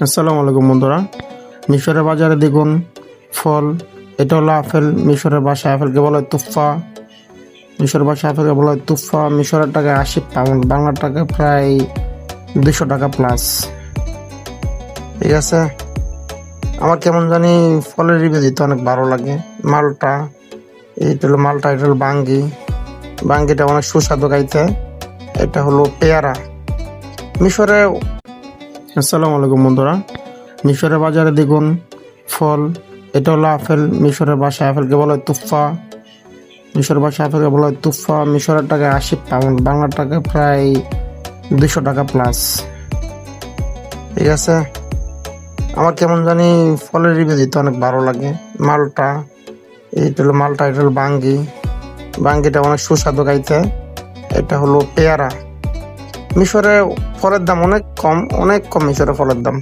আসসালামু আলাইকুম বন্ধুরা। মিশরের বাজারে দেখুন ফল, এটা হলো আপেল। মিশরের ভাষায় আপেলকে বলা হয় তুফা। মিশরের ভাষায় আপেলকে বলা হয় তুফা। মিশরের টাকায় 80 পাউন্ড, বাংলার টাকায় প্রায় 200 টাকা প্লাস। ঠিক আছে, আমার কেমন জানি ফলের রিভিউ দিতে অনেক ভালো লাগে। মালটা, এটা হলো মালটা, এটা হলো বাঙ্গি। বাঙ্গিটা অনেক সুস্বাদু খাইতে। এটা হলো পেয়ারা। মিশরে আসসালামু আলাইকুম বন্ধুরা। মিশরের বাজারে দেখুন ফল, এটা হলো আপেল। মিশরের ভাষায় আপেলকে বলা হয় তুফা। মিশরের ভাষায় আপেলকে বলা হয় তুফা। মিশরের টাকায় 80 পাউন্ড, বাংলার টাকায় প্রায় 200 টাকা প্লাস। ঠিক আছে, আমার কেমন জানি ফলের রিভিউ দিতে অনেক ভালো লাগে। মালটা, এটা হলো মালটা, এটা হলো বাঙ্গি। বাঙ্গিটা অনেক সুস্বাদু খাইতে। এটা হলো পেয়ারা। মিশরে ফলের দাম অনেক কম, অনেক কম মিশরে ফলের দাম।